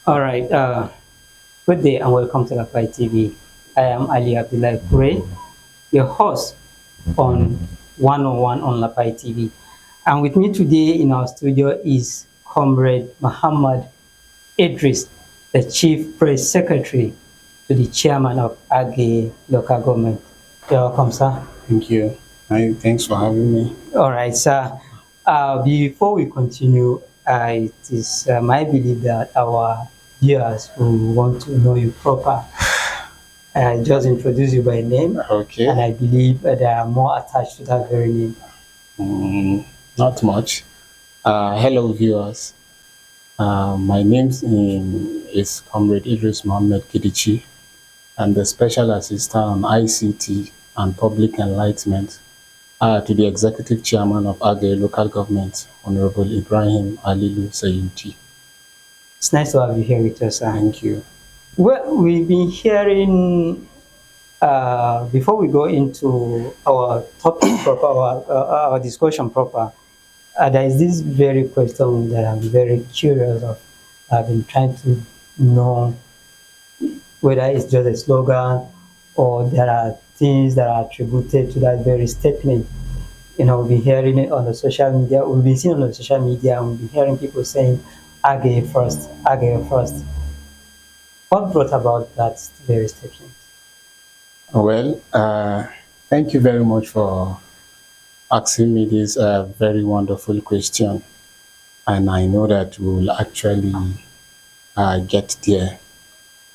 All right. Good day and welcome to Lapai TV. I am Ali Abdullah Kure, your host on 101 on Lapai TV. And with me today in our studio is Comrade Muhammad Idris, the Chief Press Secretary to the Chairman of Agaie Local Government. You're welcome, sir. Thank you. Thanks for having me. All right, sir. Before we continue, it is my belief that our viewers who want to know you proper just introduce you by name, Okay. and I believe they are more attached to that very name. Not much. Hello, viewers. My name is Comrade Idris Mohammed Kidichi. I'm the Special Assistant on ICT and Public Enlightenment to the Executive Chairman of Agaie Local Government, Honorable Ibrahim Alilu Sayuti. It's nice to have you here with us, sir. Thank you. Well, we've been hearing, before we go into our topic proper, our discussion proper, there is this very question that I'm very curious of. I've been trying to know whether it's just a slogan or there are things that are attributed to that very statement. You know, we've been hearing it on the social media, we've been seeing on the social media, and we've been hearing people saying, Agaie first, Agaie first. What brought about that very statement? Well, thank you very much for asking me this very wonderful question. And I know that we will actually get there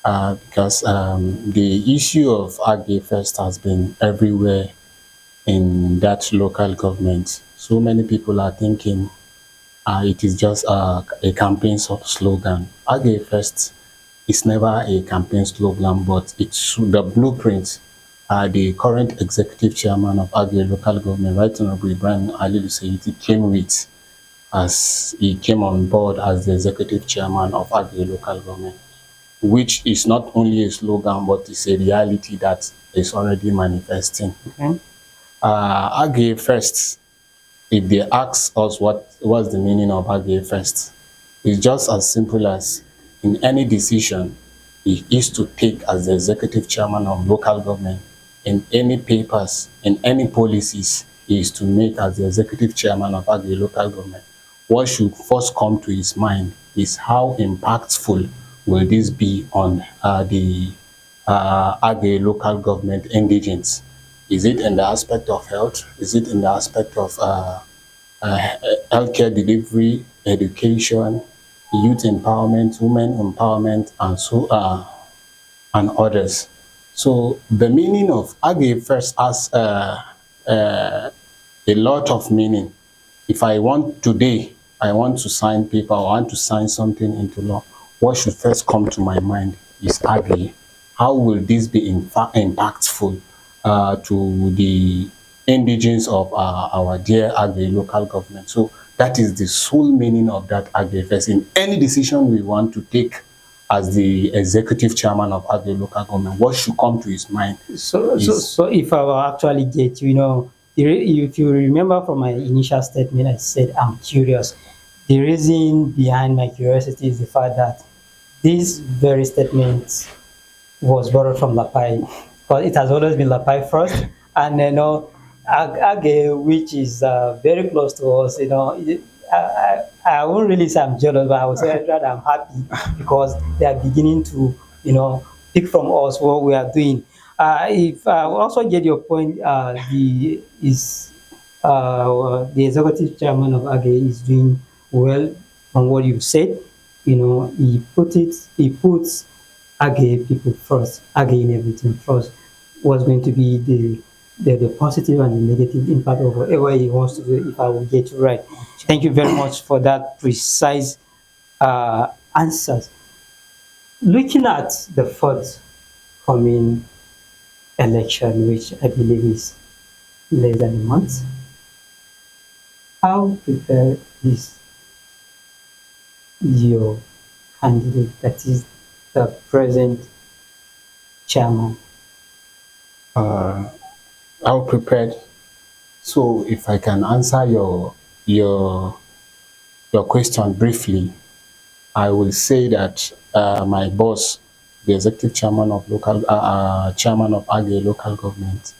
because the issue of Agaie Fest has been everywhere in that local government. So many people are thinking it is just a campaign slogan. Agaie Fest is never a campaign slogan, but it's the blueprint. The current executive chairman of Agaie local government, Right Honorable Ibrahim Ali Sayiti, came with as he came on board as the executive chairman of Agaie local government, which is not only a slogan but is a reality that is already manifesting. Okay. Agaie First, if they ask us what's the meaning of Agaie First, it's just as simple as in any decision he is to take as the executive chairman of local government, in any papers, in any policies he is to make as the executive chairman of Agaie local government. What should first come to his mind is how impactful will this be on the Agaie local government indigents? Is it in the aspect of health? Is it in the aspect of healthcare delivery, education, youth empowerment, women empowerment, and and others? So the meaning of Agaie First has a lot of meaning. If I want today, I want to sign paper, I want to sign something into law, what should first come to my mind is Agaie. How will this be impactful to the indigents of our dear Agaie local government? So that is the sole meaning of that Agaie First. In any decision we want to take as the executive chairman of Agaie local government, what should come to his mind So if I will actually get, if you remember from my initial statement, I said I'm curious. The reason behind my curiosity is the fact that this very statement was borrowed from Lapai, because it has always been Lapai first, and Agaie, which is very close to us, I won't really say I'm jealous, but I would say rather I'm happy because they are beginning to, pick from us what we are doing. If I also get your point, the executive chairman of Agaie is doing well from what you said. He puts Agaie people first, Agaie in everything first. What's going to be the positive and the negative impact of whatever he wants to do, if I will get you right. Thank you very much for that precise answers. Looking at the forthcoming election, which I believe is less than a month, how prepared is your candidate, that is the present chairman? How prepared? So if I can answer your question briefly, I will say that my boss, the executive chairman of chairman of Agaie local government,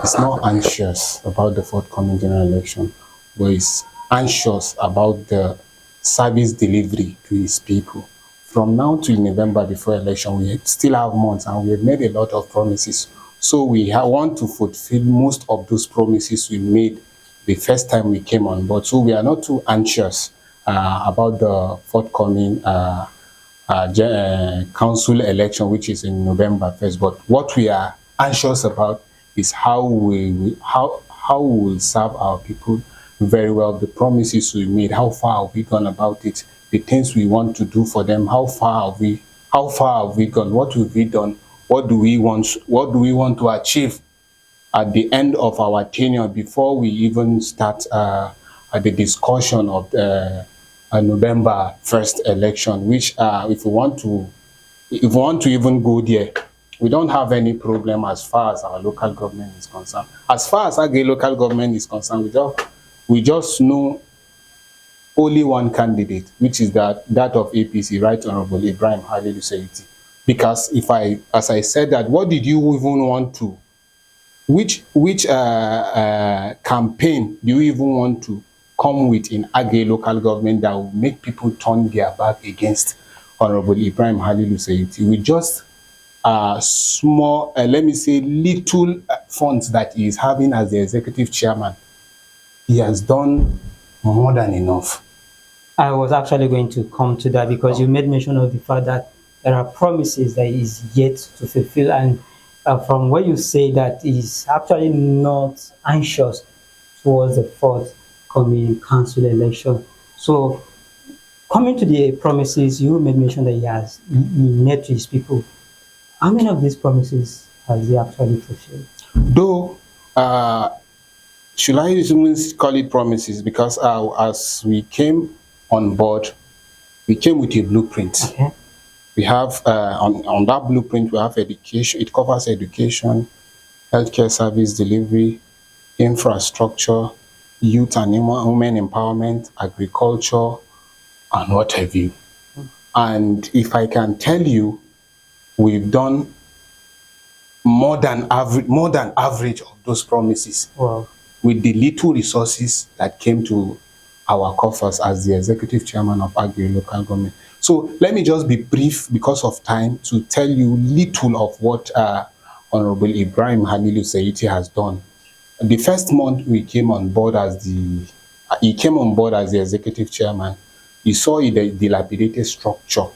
is not anxious about the forthcoming general election, but is anxious about the service delivery to his people. From now till November before election, we still have months and we have made a lot of promises. So we want to fulfill most of those promises we made the first time we came on board. So we are not too anxious about the forthcoming council election, which is in November 1st. But what we are anxious about is how we will serve our people very well. The promises we made, how far have we gone about it? The things we want to do for them, how far have we gone? What have we done? What do we want? What do we want to achieve at the end of our tenure before we even start the discussion of the November 1st election, which if we want to even go there, we don't have any problem as far as our local government is concerned. As far as Agaie local government is concerned, we just know only one candidate, which is that of APC, Right Honorable Ibrahim Halilu Seiti. Because as I said that, what did you even want to which campaign do you even want to come with in Agaie local government that will make people turn their back against Honorable Ibrahim Halilu Seiti? With just small, let me say, little funds that he is having as the executive chairman, he has done more than enough. I was actually going to come to that because you made mention of the fact that there are promises that is yet to fulfill, and from what you say, that is actually not anxious towards the forthcoming council election. So, coming to the promises, you made mention that he made to his people. How many of these promises has he actually fulfilled? Though, should I even call it promises? Because as we came on board, we came with a blueprint. Okay. We have on that blueprint, we have education. It covers education, healthcare service delivery, infrastructure, youth and women empowerment, agriculture, and what have you. And if I can tell you, we've done more than average of those promises. Wow. With the little resources that came to our coffers as the executive chairman of Agaie local government. So let me just be brief because of time to tell you little of what Honorable Ibrahim Halilu Seiti has done. The first month we came on board as he came on board as the executive chairman, he saw the dilapidated structure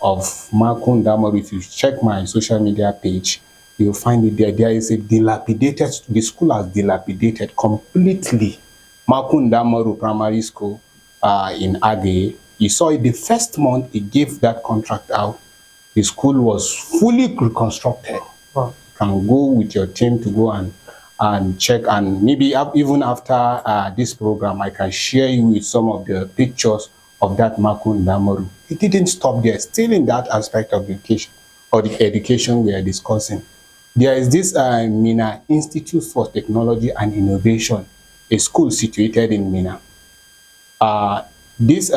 of Makun Damaru. If you check my social media page, you'll find it there. There is a the school has dilapidated completely. Makun Damaru Primary School in Agaie. You saw it the first month he gave that contract out. The school was fully reconstructed. Wow. You can go with your team to go and check, and maybe even after this program, I can share you with some of the pictures of that Makun Damaru. It didn't stop there. Still in that aspect of education, or the education we are discussing, there is this Mina Institute for Technology and Innovation, a school situated in Mina. This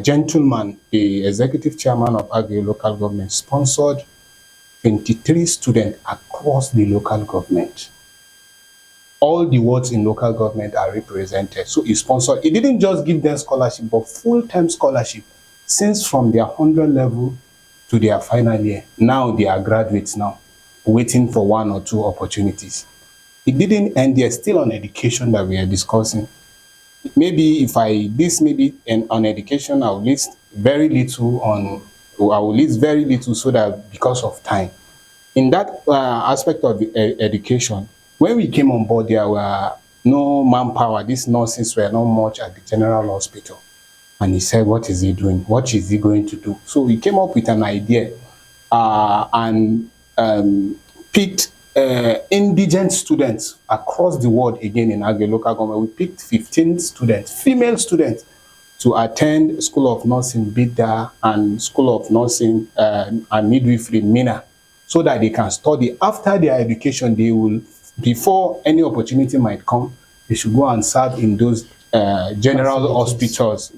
gentleman, the executive chairman of Agaie local government, sponsored 23 students across the local government. All the wards in local government are represented. So he sponsored. He didn't just give them scholarship, but full-time scholarship, since from their 100 level to their final year. Now they are graduates now, waiting for one or two opportunities. It didn't end there. Still on education that we are discussing. Maybe on education, I'll list very little so that because of time. In that aspect of education, when we came on board, there were no manpower. These nurses were not much at the general hospital. And he said, what is he doing? What is he going to do? So we came up with an idea and picked indigent students across the world. Again, in Agaie local government, we picked 15 students, female students, to attend School of Nursing Bida and School of Nursing and Midwifery Mina, so that they can study. After their education, they will, before any opportunity might come, they should go and serve in those general Facilities. hospitals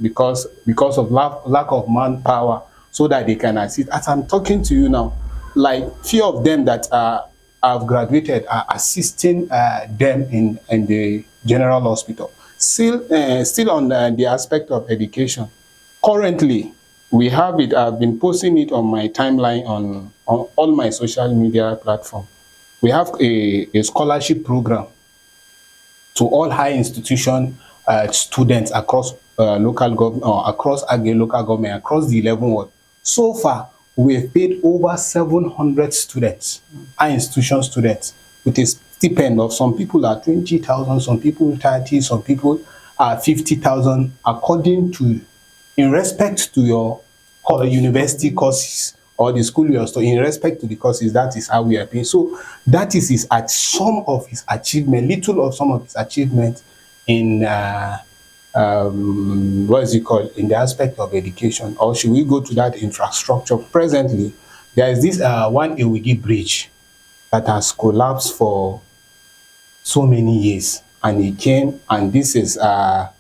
because of lack of manpower, so that they can assist. As I'm talking to you now, like few of them that have graduated are assisting them in the general hospital. Still on the aspect of education. Currently, we have it. I've been posting it on my timeline on all my social media platform. We have a scholarship program to all high institution students across local government, or across Agaie local government, across the 11 ward. So far, we've paid over 700 students, high institution students, with a stipend of, some people are 20,000, some people 30, some people are 50,000, according to, in respect to your university courses or the school you are studying. In respect to the courses, that is how we are paying. So that is his, at some of his achievement, little of some of his achievement in what is it called, in the aspect of education. Or should we go to that infrastructure? Presently, there is this one Ewigi bridge that has collapsed for so many years, and it came, and this is the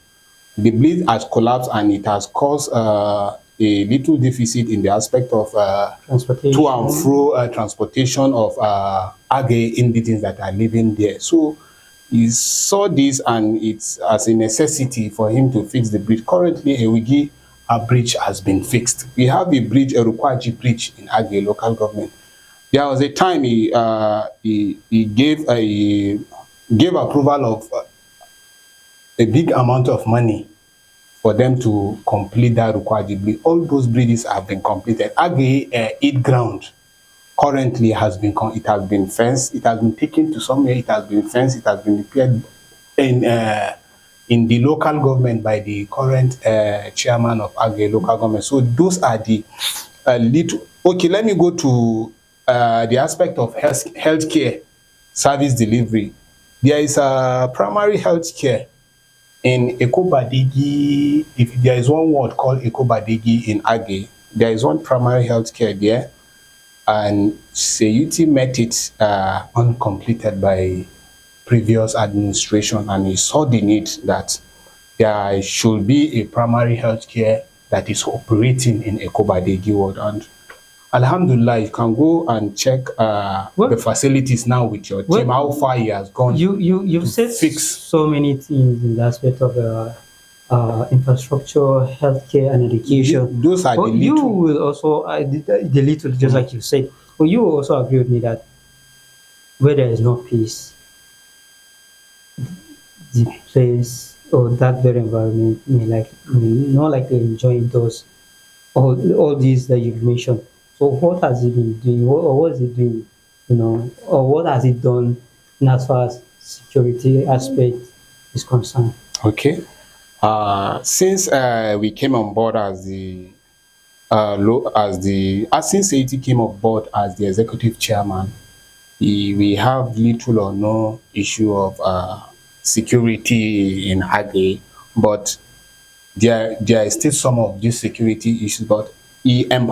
bridge has collapsed, and it has caused a little deficit in the aspect of Transportation. to and fro transportation of Agaie indigenes that are living there. So he saw this, and it's as a necessity for him to fix the bridge. Currently, Ewigi bridge has been fixed. We have a bridge, a Rukwaji bridge in Agaie local government. There was a time he gave approval of a big amount of money for them to complete that Rukwaji bridge. All those bridges have been completed. Agaie Eid ground currently has been fenced. It has been taken to somewhere. It has been fenced. It has been repaired in the local government by the current chairman of Agaie local government. So those are the little. Okay, let me go to the aspect of healthcare service delivery. There is a primary healthcare in Ekobadigi. If there is one ward called Ekobadigi in Agaie, there is one primary healthcare there, and Seyuti met it uncompleted by previous administration, and he saw the need that there should be a primary healthcare that is operating in Ekobadigi ward. And Alhamdulillah, you can go and check the facilities now with your team, how far he has gone. You've said fix so many things in the aspect of infrastructure, healthcare, and education. Those are the little. You will also the little, just like you said. But you will also agree with me that where there is no peace, the place or that very environment may not like to enjoy those all these that you've mentioned. So what has it been doing? Or what is it doing? Or what has it done in as far as security aspect is concerned? Okay. Since we came on board as since Haiti came on board as the executive chairman, we have little or no issue of security in Agaie, but there is still some of these security issues. But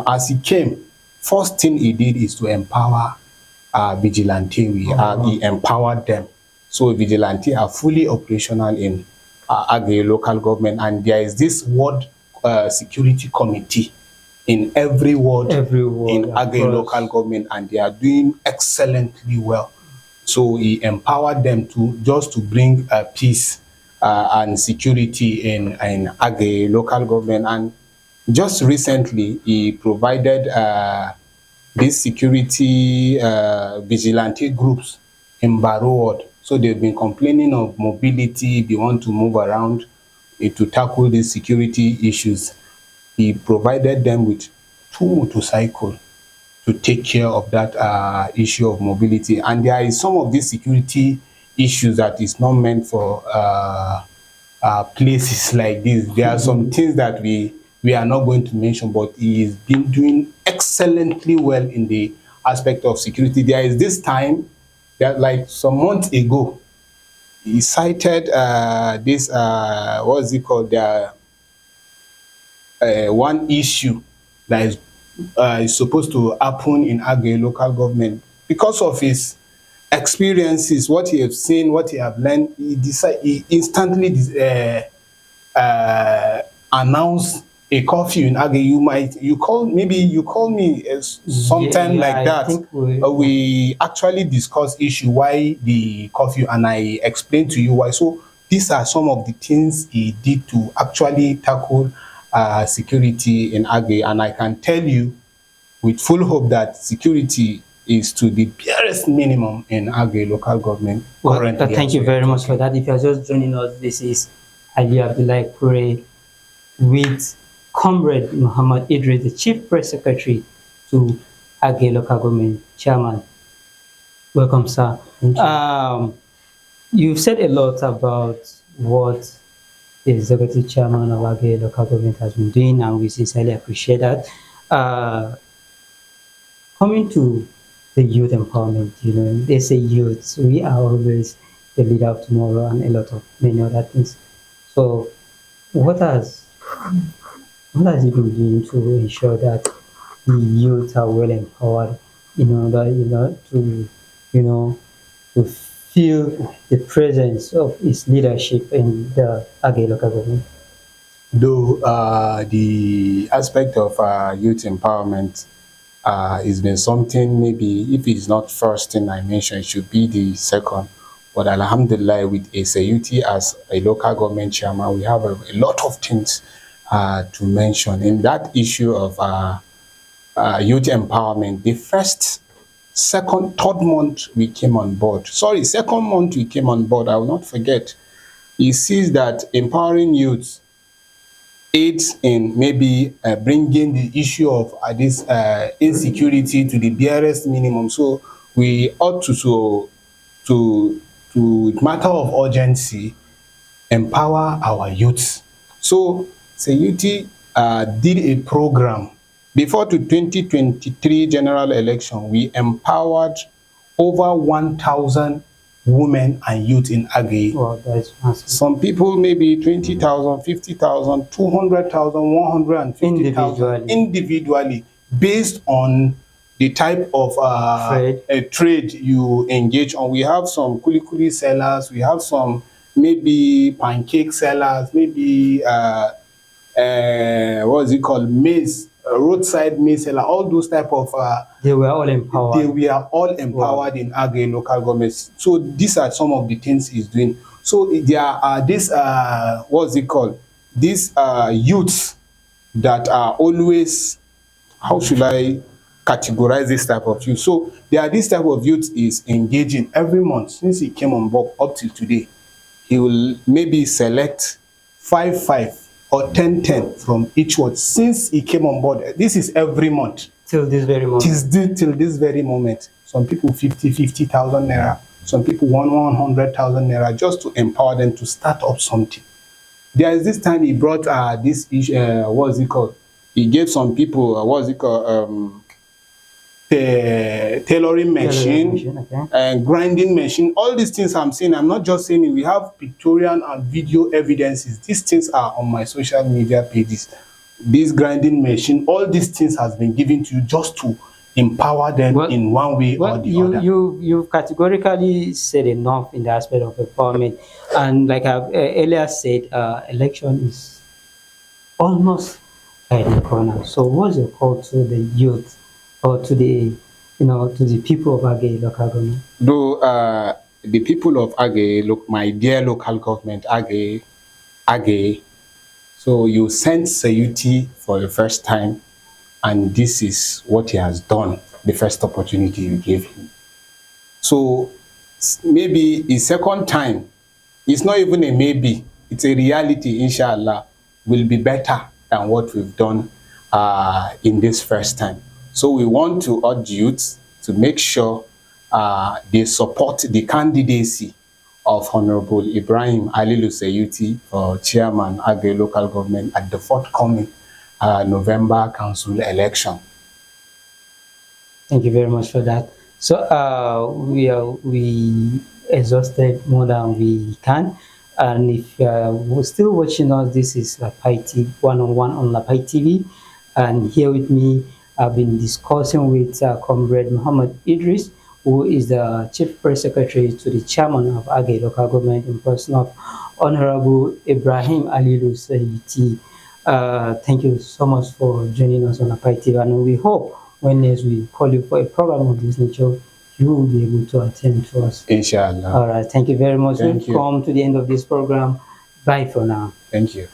as he came, first thing he did is to empower vigilante. He empowered them, so vigilante are fully operational in Agaie local government, and there is this ward security committee in every ward in Agaie local government, and they are doing excellently well. So he empowered them to bring peace and security in Agaie local government. And just recently, he provided these security vigilante groups in Baro ward. So they've been complaining of mobility. They want to move around to tackle these security issues. He provided them with 2 motorcycles to take care of that issue of mobility. And there is some of these security issues that is not meant for places like this. There are some things that we are not going to mention, but he has been doing excellently well in the aspect of security. There is this time that, like some months ago, he cited this what is it called, one issue that is supposed to happen in Agaie local government. Because of his experiences, what he has seen, what he have learned, he instantly announce a curfew in Agaie, you call me Yeah, sometime yeah, like I that. think we. We actually discuss issue why the curfew, and I explained to you why. So these are some of the things he did to actually tackle security in Agaie, and I can tell you with full hope that security is to the barest minimum in Agaie local government Well, currently thank as you we are very much for talking. that. If you're just joining us, this is Ali Abdullah Kure with Comrade Muhammad Idris, the Chief Press Secretary to Agaie Local Government Chairman. Welcome, sir. Thank you. You've said a lot about what the Executive Chairman of Agaie Local Government has been doing, and we sincerely appreciate that. Coming to the youth empowerment, they say youth, we are always the leader of tomorrow and a lot of many other things. So what has he been doing to ensure that the youth are well empowered in order, you know, to feel the presence of his leadership in the Agaie local government? Though the aspect of youth empowerment has been something, maybe if it's not first thing I mentioned, it should be the second. But Alhamdulillah, with ASAUT as a local government chairman, we have a lot of things to mention. In that issue of youth empowerment, the first, second, third month we came on board. Sorry, second month we came on board, I will not forget. He sees that empowering youth aids in maybe bringing the issue of this insecurity to the barest minimum. So we ought to matter of urgency, empower our youth. So Sayuti did a program before the 2023 general election. We empowered over 1,000 women and youth in Agaie. Well, that's massive. Some people maybe 20,000, 50,000, 200,000, 150,000 individually, based on the type of trade you engage on. We have some kuli sellers, we have some maybe pancake sellers, maybe what is it called, maize, roadside maize seller, all those type of they were all empowered. They were all empowered. Wow. In Agaie local governments. So these are some of the things he's doing. So there are this what's it called, these youths that are always, how should I categorize this type of youth? So there are this type of youth is engaging every month since he came on board up till today. He will maybe select 5 or 10 from each ward since he came on board. This is every month. Till this very moment. Till this very moment. Some people 50,000 naira. Some people 100,000 naira just to empower them to start up something. There is this time he brought this what is it called? He gave some people what is it called? Tailoring machine, okay. Grinding machine. All these things I'm saying, I'm not just saying it. We have pictorial and video evidences. These things are on my social media pages. This grinding machine, all these things has been given to you just to empower them in one way or the other. You've categorically said enough in the aspect of empowerment, and like I've earlier said, election is almost at the corner. So what's your call to the youth or to the to the people of Agaie local government? Though the people of Agaie, look, my dear local government, Agaie, so you sent Sayuti for the first time, and this is what he has done, the first opportunity you gave him. So maybe his second time, it's not even a maybe, it's a reality, inshallah, will be better than what we've done in this first time. So we want to urge youth to make sure they support the candidacy of Honorable Ibrahim Alilu Sayuti for Chairman Agaie Local Government at the forthcoming November Council election. Thank you very much for that. So we exhausted more than we can, and if we're still watching us, this is Lapai TV, one-on-one on Lapai TV, and here with me I've been discussing with Comrade Muhammad Idris, who is the Chief Press Secretary to the Chairman of Agaie Local Government in person of Honorable Ibrahim Alilu Saiti. Thank you so much for joining us on Apai TV, and we hope when next we call you for a program of this nature, you will be able to attend to us. Inshallah. All right, thank you very much. Thank We've come to the end of this program. Bye for now. Thank you.